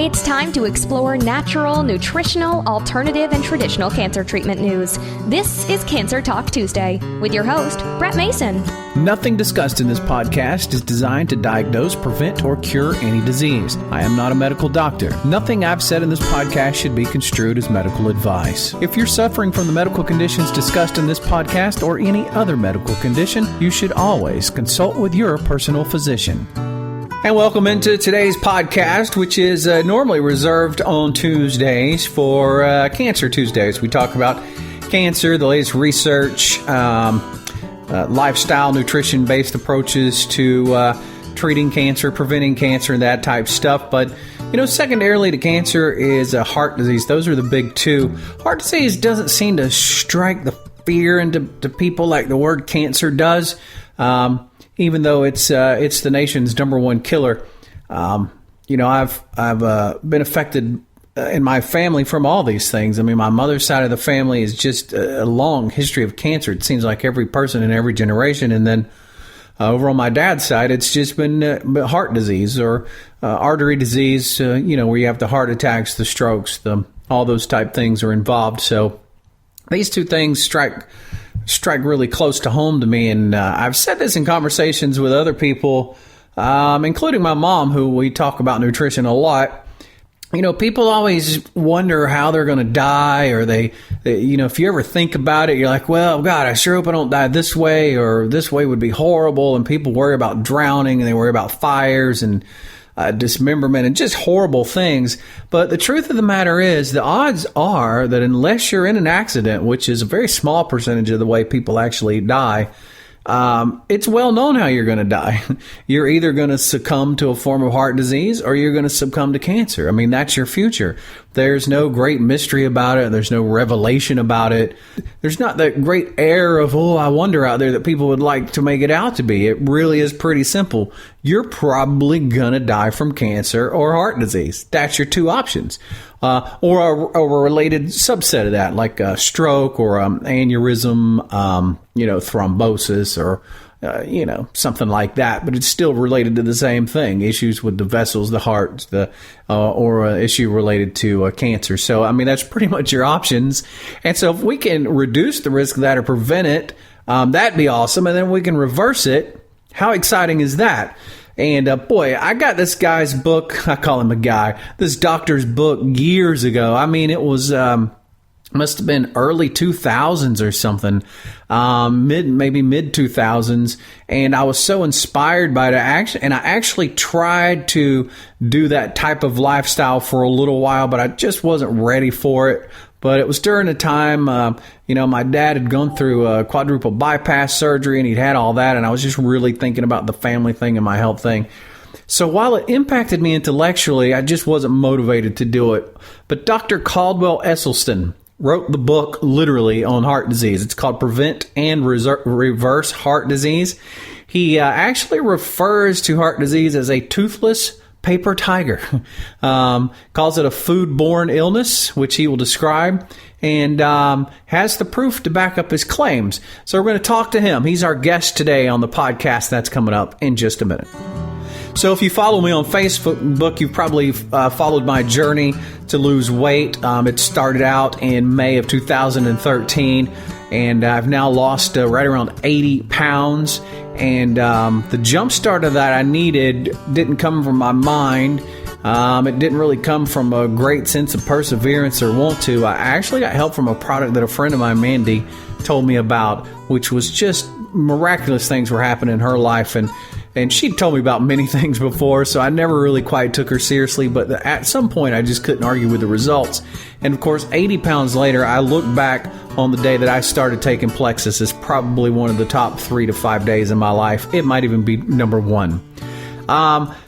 It's time to explore natural, nutritional, alternative, and traditional cancer treatment news. This is Cancer Talk Tuesday with your host, Brett Mason. Nothing discussed in this podcast is designed to diagnose, prevent, or cure any disease. I am not a medical doctor. Nothing I've said in this podcast should be construed as medical advice. If you're suffering from the medical conditions discussed in this podcast or any other medical condition, you should always consult with your personal physician. And welcome into today's podcast, which is normally reserved on Tuesdays for Cancer Tuesdays. We talk about cancer, the latest research, lifestyle, nutrition-based approaches to treating cancer, preventing cancer, and that type of stuff. But, secondarily to cancer is heart disease. Those are the big two. Heart disease doesn't seem to strike the fear into people like the word cancer does. Even though it's the nation's number one killer. I've been affected in my family from all these things. I mean, my mother's side of the family is just a long history of cancer. It seems like every person in every generation. And then over on my dad's side, it's just been heart disease or artery disease, where you have the heart attacks, the strokes, all those type things are involved. So these two things strike really close to home to me. And I've said this in conversations with other people, including my mom, who we talk about nutrition a lot. People always wonder how they're going to die, or they, if you ever think about it, you're like, well, God, I sure hope I don't die this way, or this way would be horrible. And people worry about drowning, and they worry about fires and dismemberment and just horrible things. But the truth of the matter is, the odds are that unless you're in an accident, which is a very small percentage of the way people actually die, it's well known how you're going to die. You're either going to succumb to a form of heart disease or you're going to succumb to cancer. I mean, that's your future. There's no great mystery about it. There's no revelation about it. There's not that great air of, I wonder out there that people would like to make it out to be. It really is pretty simple. You're probably going to die from cancer or heart disease. That's your two options. Or a related subset of that, like a stroke or aneurysm, thrombosis or, something like that. But it's still related to the same thing, issues with the vessels, the heart, or an issue related to cancer. So, I mean, that's pretty much your options. And so if we can reduce the risk of that or prevent it, that'd be awesome. And then we can reverse it. How exciting is that? And boy, I got this guy's book. I call him a guy. This doctor's book years ago. I mean, it was must have been early 2000s or something, maybe mid 2000s. And I was so inspired by it. I actually tried to do that type of lifestyle for a little while, but I just wasn't ready for it. But it was during a time, my dad had gone through a quadruple bypass surgery and he'd had all that. And I was just really thinking about the family thing and my health thing. So while it impacted me intellectually, I just wasn't motivated to do it. But Dr. Caldwell Esselstyn wrote the book literally on heart disease. It's called Prevent and Reverse Heart Disease. He actually refers to heart disease as a toothless paper tiger, calls it a food-borne illness, which he will describe, and has the proof to back up his claims. So we're going to talk to him. He's our guest today on the podcast. That's coming up in just a minute. So if you follow me on Facebook, you've probably followed my journey to lose weight. It started out in May of 2013, and I've now lost right around 80 pounds. And the jump start of that I needed didn't come from my mind. It didn't really come from a great sense of perseverance or want to. I actually got help from a product that a friend of mine, Mandy, told me about, which was just miraculous things were happening in her life. And she'd told me about many things before, so I never really quite took her seriously. But at some point, I just couldn't argue with the results. And, of course, 80 pounds later, I look back on the day that I started taking Plexus as probably one of the top 3 to 5 days in my life. It might even be number one.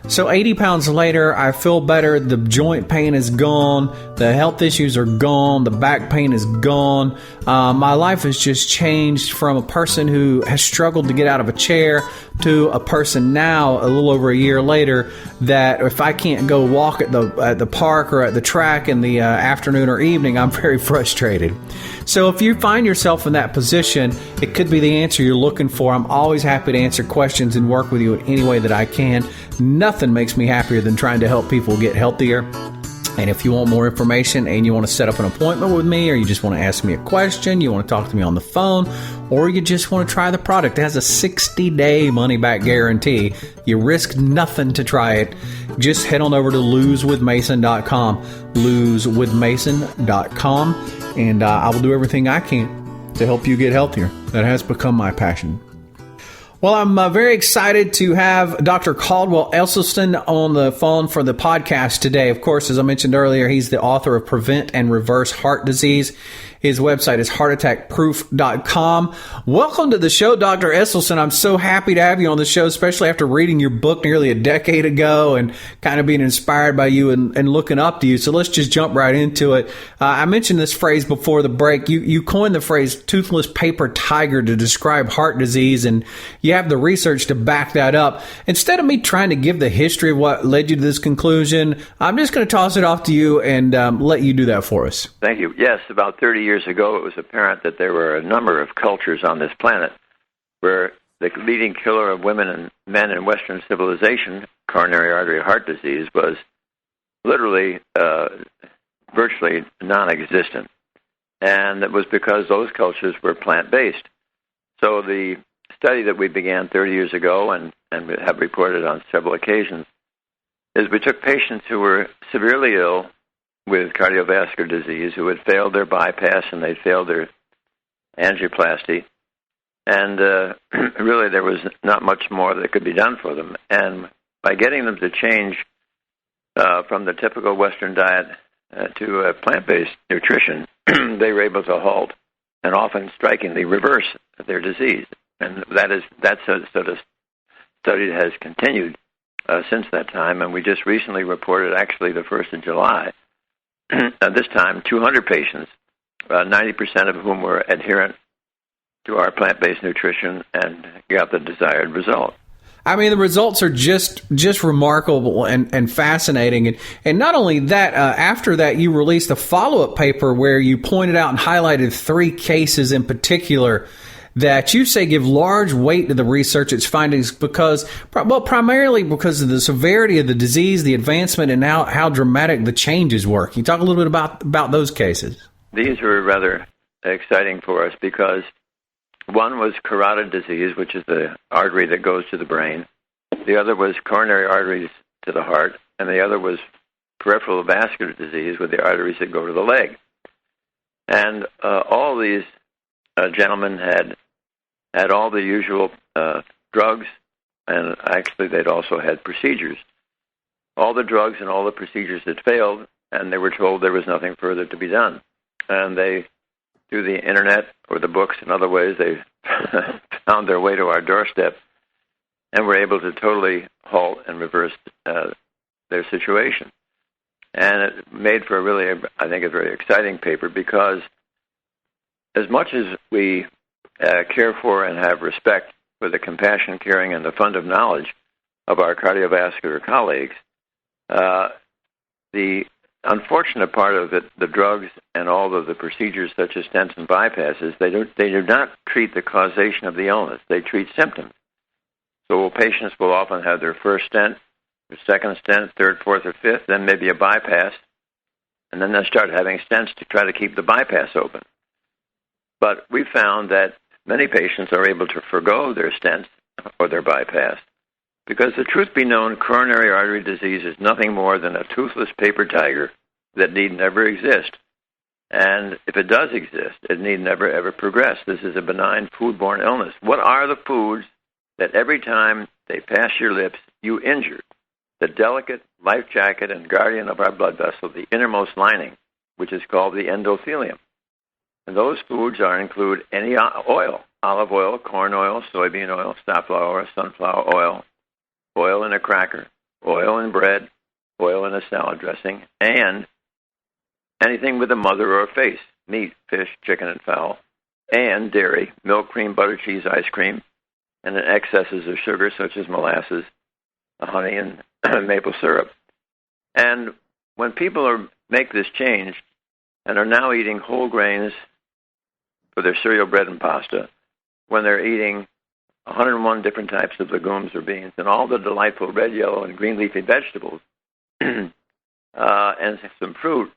So 80 pounds later, I feel better. The joint pain is gone. The health issues are gone. The back pain is gone. My life has just changed from a person who has struggled to get out of a chair to a person now, a little over a year later, that if I can't go walk at the park or at the track in the afternoon or evening, I'm very frustrated. So if you find yourself in that position, it could be the answer you're looking for. I'm always happy to answer questions and work with you in any way that I can. Nothing makes me happier than trying to help people get healthier. And if you want more information and you want to set up an appointment with me, or you just want to ask me a question, you want to talk to me on the phone, or you just want to try the product, it has a 60-day money-back guarantee. You risk nothing to try it. Just head on over to losewithmason.com, losewithmason.com, and I will do everything I can to help you get healthier. That has become my passion. Well, I'm very excited to have Dr. Caldwell Esselstyn on the phone for the podcast today. Of course, as I mentioned earlier, he's the author of Prevent and Reverse Heart Disease. His website is heartattackproof.com. Welcome to the show, Dr. Esselstyn. I'm so happy to have you on the show, especially after reading your book nearly a decade ago and kind of being inspired by you and looking up to you. So let's just jump right into it. I mentioned this phrase before the break. You coined the phrase toothless paper tiger to describe heart disease, and you have the research to back that up. Instead of me trying to give the history of what led you to this conclusion, I'm just going to toss it off to you and let you do that for us. Thank you. Yes, about 30 years ago, it was apparent that there were a number of cultures on this planet where the leading killer of women and men in Western civilization, coronary artery heart disease, was literally virtually non-existent. And it was because those cultures were plant-based. So the study that we began 30 years ago and have reported on several occasions is we took patients who were severely ill with cardiovascular disease, who had failed their bypass and they failed their angioplasty. And really there was not much more that could be done for them. And by getting them to change from the typical Western diet to plant-based nutrition, they were able to halt and often strikingly reverse their disease. And that's a sort of study that has continued since that time. And we just recently reported, actually the 1st of July, this time 200 patients, 90% of whom were adherent to our plant-based nutrition and got the desired result. I mean, the results are just remarkable and fascinating. And not only that, after that, you released a follow-up paper where you pointed out and highlighted 3 cases in particular that you say give large weight to the research, its findings, primarily because of the severity of the disease, the advancement, and how dramatic the changes were. Can you talk a little bit about those cases? These were rather exciting for us because one was carotid disease, which is the artery that goes to the brain. The other was coronary arteries to the heart, and the other was peripheral vascular disease with the arteries that go to the leg. And all these gentlemen had all the usual drugs, and actually they'd also had procedures. All the drugs and all the procedures had failed, and they were told there was nothing further to be done. And they, through the internet or the books and other ways, they found their way to our doorstep and were able to totally halt and reverse their situation. And it made for I think, a very exciting paper because as much as we care for and have respect for the compassion, caring, and the fund of knowledge of our cardiovascular colleagues, the unfortunate part of it, the drugs and all of the procedures such as stents and bypasses, they do not treat the causation of the illness. They treat symptoms. So patients will often have their first stent, their second stent, third, fourth, or fifth, then maybe a bypass, and then they'll start having stents to try to keep the bypass open. But we found that many patients are able to forgo their stents or their bypass because the truth be known, coronary artery disease is nothing more than a toothless paper tiger that need never exist. And if it does exist, it need never, ever progress. This is a benign foodborne illness. What are the foods that every time they pass your lips, you injure the delicate life jacket and guardian of our blood vessel, the innermost lining, which is called the endothelium? And those foods include any oil, olive oil, corn oil, soybean oil, safflower, sunflower oil, oil in a cracker, oil in bread, oil in a salad dressing, and anything with a mother or a face, meat, fish, chicken, and fowl, and dairy, milk, cream, butter, cheese, ice cream, and then excesses of sugar such as molasses, honey, and maple syrup. And when people make this change and are now eating whole grains for their cereal, bread, and pasta, when they're eating 101 different types of legumes or beans and all the delightful red, yellow, and green leafy vegetables, and some fruit,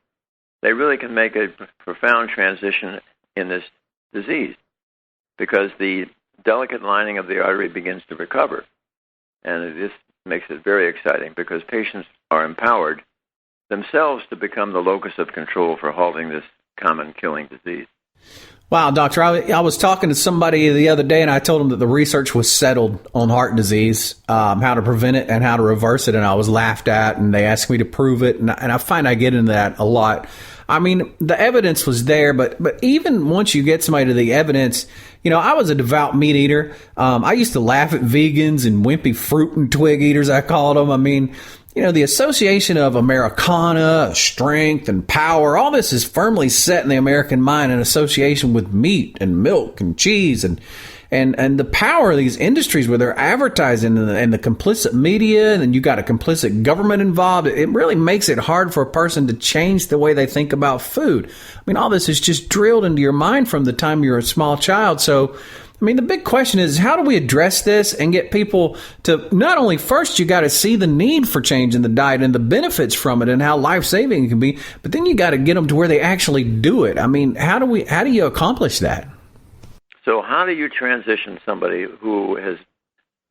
they really can make a profound transition in this disease because the delicate lining of the artery begins to recover. And this makes it very exciting because patients are empowered themselves to become the locus of control for halting this common killing disease. Wow, doctor, I was talking to somebody the other day, and I told them that the research was settled on heart disease, how to prevent it and how to reverse it, and I was laughed at, and they asked me to prove it, and I find I get into that a lot. I mean, the evidence was there, but even once you get somebody to the evidence, you know, I was a devout meat eater. I used to laugh at vegans and wimpy fruit and twig eaters, I called them. I mean, you know, the association of Americana, strength, and power, all this is firmly set in the American mind in association with meat and milk and cheese and the power of these industries where they're advertising and the complicit media, and then you got a complicit government involved. It really makes it hard for a person to change the way they think about food. I mean, all this is just drilled into your mind from the time you're a small child. So, I mean, the big question is, how do we address this and get people to not only first, you got to see the need for changing the diet and the benefits from it and how life-saving it can be, but then you got to get them to where they actually do it. I mean, how do you accomplish that? So how do you transition somebody who has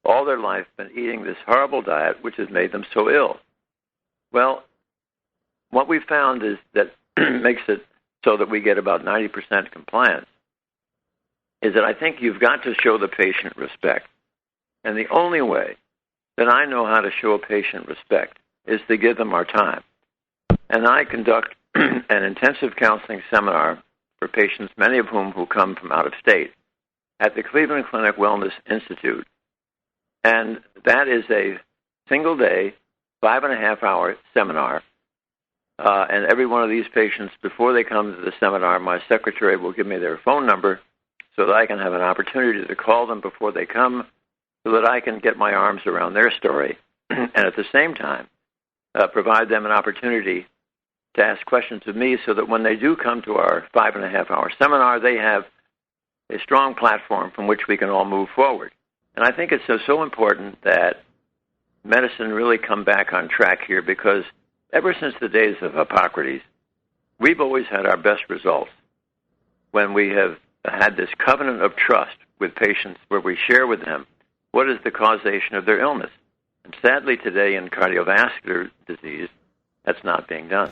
all their life been eating this horrible diet, which has made them so ill? Well, what we found is that makes it so that we get about 90% compliance is that I think you've got to show the patient respect. And the only way that I know how to show a patient respect is to give them our time. And I conduct an intensive counseling seminar for patients, many of whom who come from out of state, at the Cleveland Clinic Wellness Institute. And that is a single-day, 5.5-hour seminar. And every one of these patients, before they come to the seminar, my secretary will give me their phone number so that I can have an opportunity to call them before they come so that I can get my arms around their story and at the same time provide them an opportunity to ask questions of me so that when they do come to our 5.5-hour seminar, they have a strong platform from which we can all move forward. And I think it's so important that medicine really come back on track here because ever since the days of Hippocrates, we've always had our best results when we have had this covenant of trust with patients where we share with them what is the causation of their illness. And sadly today in cardiovascular disease, that's not being done.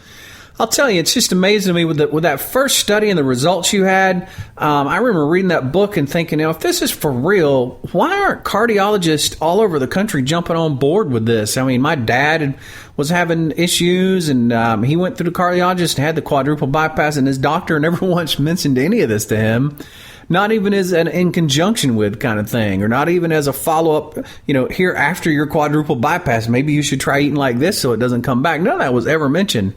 I'll tell you, it's just amazing to me with that first study and the results you had. I remember reading that book and thinking, if this is for real, why aren't cardiologists all over the country jumping on board with this? I mean, my dad was having issues, and he went through the cardiologist and had the quadruple bypass, and his doctor never once mentioned any of this to him. Not even as an in conjunction with kind of thing, or not even as a follow-up, here after your quadruple bypass, maybe you should try eating like this so it doesn't come back. None of that was ever mentioned.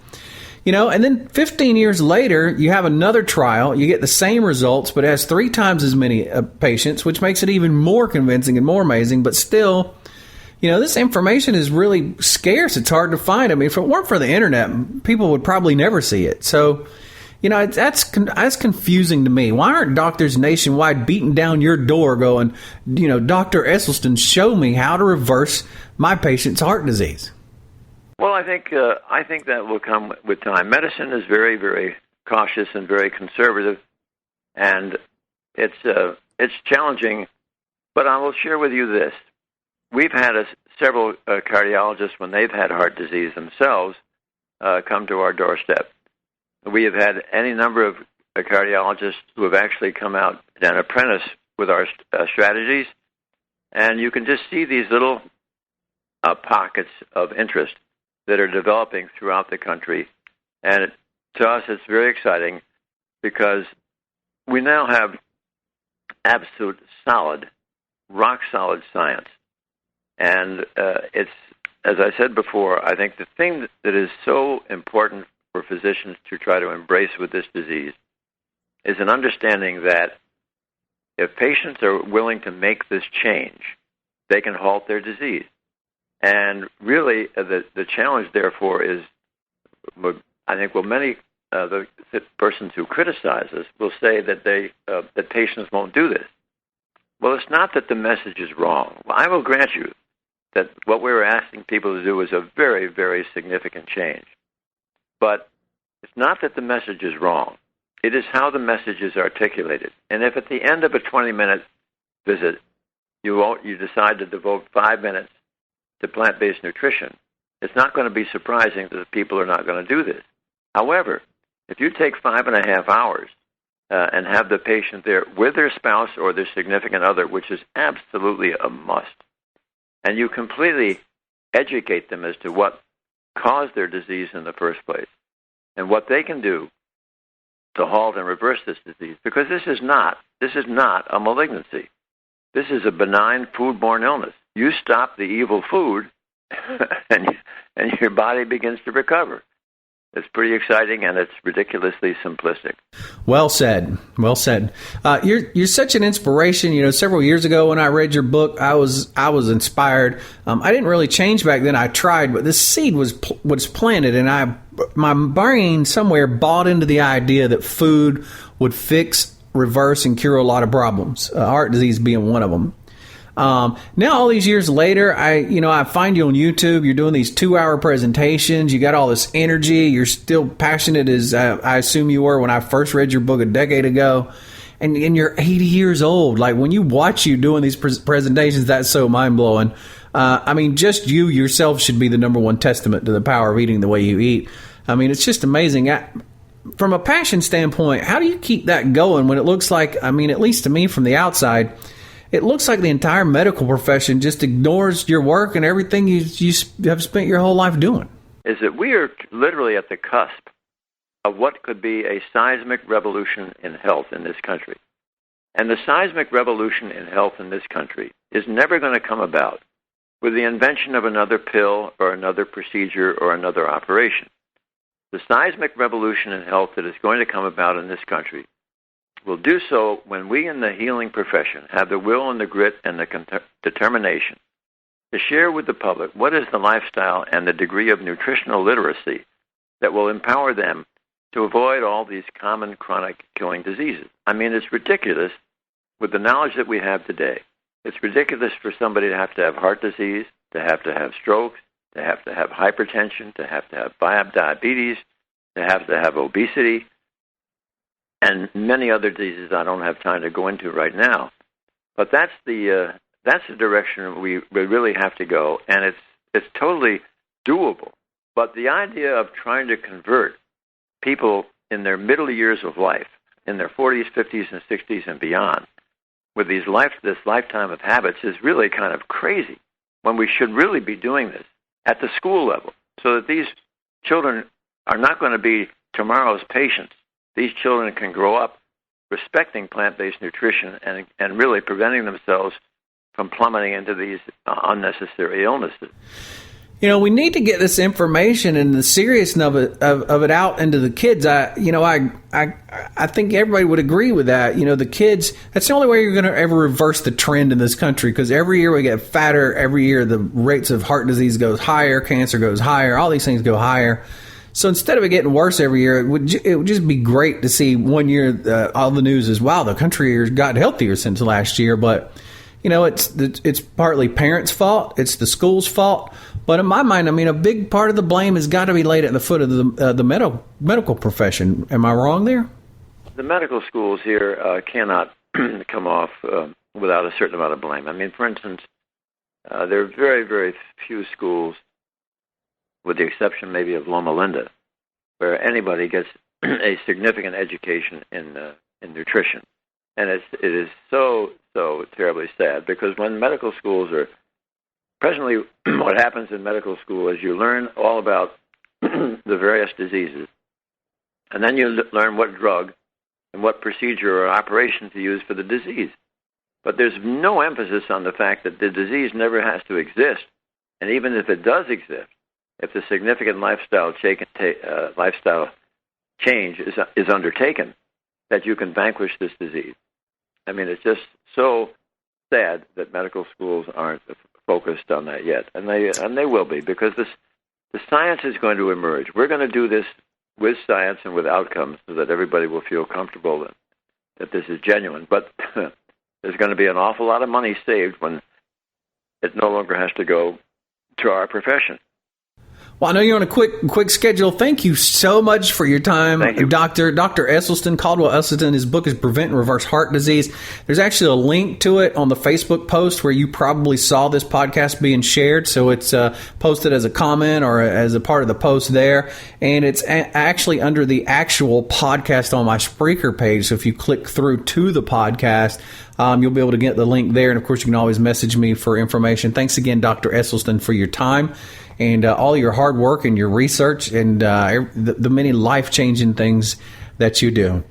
And then 15 years later, you have another trial. You get the same results, but it has 3 times as many patients, which makes it even more convincing and more amazing. But still, this information is really scarce. It's hard to find. I mean, if it weren't for the internet, people would probably never see it. So, that's confusing to me. Why aren't doctors nationwide beating down your door going, Dr. Esselstyn, show me how to reverse my patient's heart disease? Well, I think that will come with time. Medicine is very, very cautious and very conservative, and it's challenging. But I will share with you this: we've had several cardiologists when they've had heart disease themselves come to our doorstep. We have had any number of cardiologists who have actually come out and apprentice with our strategies, and you can just see these little pockets of interest that are developing throughout the country. And to us, it's very exciting because we now have absolute solid, rock-solid science. And it's, as I said before, I think the thing that is so important for physicians to try to embrace with this disease is an understanding that if patients are willing to make this change, they can halt their disease. And really, the challenge, therefore, is, I think, many the persons who criticize us will say that that patients won't do this. Well, it's not that the message is wrong. I will grant you that what we're asking people to do is a very, very significant change. But it's not that the message is wrong. It is how the message is articulated. And if at the end of a 20-minute visit, you decide to devote 5 minutes to plant-based nutrition, it's not going to be surprising that people are not going to do this. However, if you take 5.5 hours and have the patient there with their spouse or their significant other, which is absolutely a must, and you completely educate them as to what caused their disease in the first place and what they can do to halt and reverse this disease, because this is not a malignancy. This is a benign foodborne illness. You stop the evil food, and your body begins to recover. It's pretty exciting, and it's ridiculously simplistic. Well said. Well said. You're such an inspiration. You know, several years ago when I read your book, I was inspired. I didn't really change back then. I tried, but this seed was planted, and my brain somewhere bought into the idea that food would fix, reverse, and cure a lot of problems. Heart disease being one of them. Now all these years later, I find you on YouTube. You're doing these 2-hour presentations. You got all this energy. You're still passionate as I assume you were when I first read your book a decade ago. And you're 80 years old. Like, when you watch you doing these presentations, that's so mind blowing. Just you yourself should be the number one testament to the power of eating the way you eat. I mean, it's just amazing. From a passion standpoint, how do you keep that going when it looks like, at least to me from the outside, it looks like the entire medical profession just ignores your work and everything you have spent your whole life doing? Is that we are literally at the cusp of what could be a seismic revolution in health in this country. And the seismic revolution in health in this country is never going to come about with the invention of another pill or another procedure or another operation. The seismic revolution in health that is going to come about in this country will do so when we in the healing profession have the will and the grit and the determination to share with the public what is the lifestyle and the degree of nutritional literacy that will empower them to avoid all these common chronic killing diseases. It's ridiculous with the knowledge that we have today. It's ridiculous for somebody to have heart disease, to have strokes, to have hypertension, to have diabetes, to have obesity, and many other diseases I don't have time to go into right now. But that's the direction we really have to go, and it's totally doable. But the idea of trying to convert people in their middle years of life, in their 40s, 50s, and 60s and beyond, with this lifetime of habits is really kind of crazy, when we should really be doing this at the school level, so that these children are not going to be tomorrow's patients. These children can grow up respecting plant-based nutrition and really preventing themselves from plummeting into these unnecessary illnesses. We need to get this information and the seriousness of it out into the kids. I think everybody would agree with that. The kids, that's the only way you're going to ever reverse the trend in this country, because every year we get fatter. Every year the rates of heart disease goes higher, cancer goes higher, all these things go higher. So instead of it getting worse every year, it would just be great to see one year all the news is, wow, the country has gotten healthier since last year. But it's partly parents' fault, it's the school's fault. But in my mind, a big part of the blame has got to be laid at the foot of the medical profession. Am I wrong there? The medical schools here cannot come off without a certain amount of blame. For instance, there are very, very few schools, with the exception maybe of Loma Linda, where anybody gets a significant education in nutrition. And it is so terribly sad, because when medical schools are presently, what happens in medical school is you learn all about the various diseases, and then you learn what drug and what procedure or operation to use for the disease. But there's no emphasis on the fact that the disease never has to exist, and even if it does exist, if the significant lifestyle change is undertaken, that you can vanquish this disease. It's just so sad that medical schools aren't focused on that yet, and they will be, because the science is going to emerge. We're going to do this with science and with outcomes, so that everybody will feel comfortable that this is genuine. But there's going to be an awful lot of money saved when it no longer has to go to our profession. Well, I know you're on a quick schedule. Thank you so much for your time, Dr. Esselstyn, Caldwell Esselstyn. His book is Prevent and Reverse Heart Disease. There's actually a link to it on the Facebook post where you probably saw this podcast being shared. So it's posted as a comment or as a part of the post there. And it's actually under the actual podcast on my Spreaker page. So if you click through to the podcast, you'll be able to get the link there. And, of course, you can always message me for information. Thanks again, Dr. Esselstyn, for your time and all your hard work and your research and the many life-changing things that you do.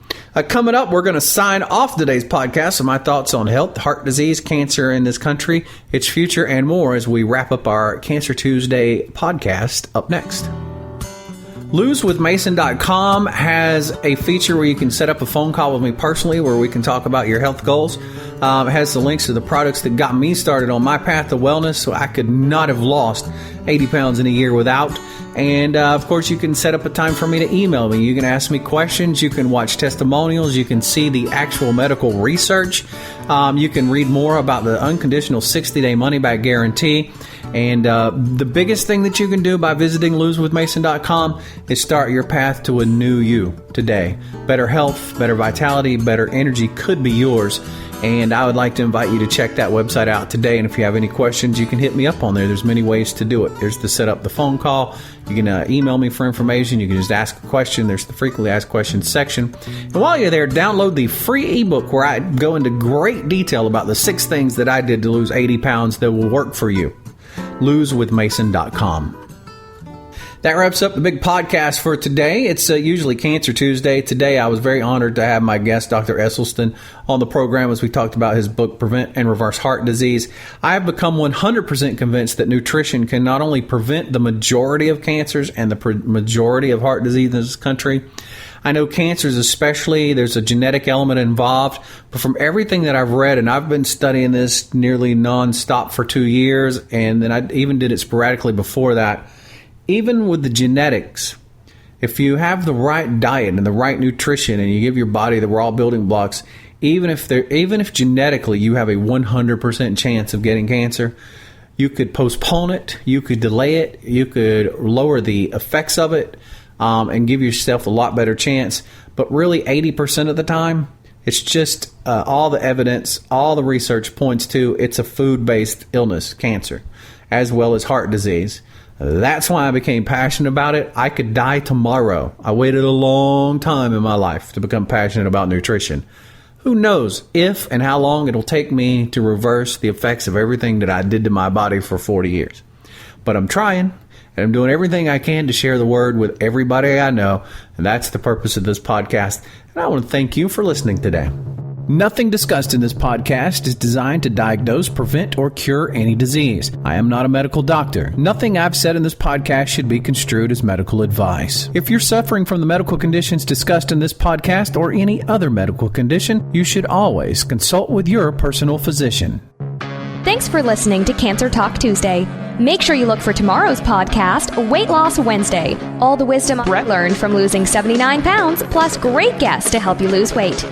Coming up, we're going to sign off today's podcast with my thoughts on health, heart disease, cancer in this country, its future, and more as we wrap up our Cancer Tuesday podcast up next. LoseWithMason.com has a feature where you can set up a phone call with me personally where we can talk about your health goals. It has the links to the products that got me started on my path to wellness, so I could not have lost 80 pounds in a year without. And, of course, you can set up a time for me to email me. You can ask me questions. You can watch testimonials. You can see the actual medical research. You can read more about the unconditional 60-day money-back guarantee. And the biggest thing that you can do by visiting losewithmason.com is start your path to a new you today. Better health, better vitality, better energy could be yours. And I would like to invite you to check that website out today. And if you have any questions, you can hit me up on there. There's many ways to do it. There's to set up the phone call. You can email me for information. You can just ask a question. There's the frequently asked questions section. And while you're there, download the free ebook where I go into great detail about the 6 things that I did to lose 80 pounds that will work for you. LoseWithMason.com. That wraps up the big podcast for today. It's usually Cancer Tuesday. Today, I was very honored to have my guest, Dr. Esselstyn, on the program as we talked about his book, Prevent and Reverse Heart Disease. I have become 100% convinced that nutrition can not only prevent the majority of cancers and the majority of heart disease in this country. I know cancers especially, there's a genetic element involved, but from everything that I've read, and I've been studying this nearly nonstop for 2 years, and then I even did it sporadically before that. Even with the genetics, if you have the right diet and the right nutrition and you give your body the raw building blocks, even if genetically you have a 100% chance of getting cancer, you could postpone it, you could delay it, you could lower the effects of it, and give yourself a lot better chance. But really 80% of the time, it's just all the evidence, all the research points to it's a food-based illness, cancer, as well as heart disease. That's why I became passionate about it. I could die tomorrow. I waited a long time in my life to become passionate about nutrition. Who knows if and how long it'll take me to reverse the effects of everything that I did to my body for 40 years. But I'm trying, and I'm doing everything I can to share the word with everybody I know, and that's the purpose of this podcast. And I want to thank you for listening today. Nothing discussed in this podcast is designed to diagnose, prevent, or cure any disease. I am not a medical doctor. Nothing I've said in this podcast should be construed as medical advice. If you're suffering from the medical conditions discussed in this podcast or any other medical condition, you should always consult with your personal physician. Thanks for listening to Cancer Talk Tuesday. Make sure you look for tomorrow's podcast, Weight Loss Wednesday. All the wisdom Brett learned from losing 79 pounds, plus great guests to help you lose weight.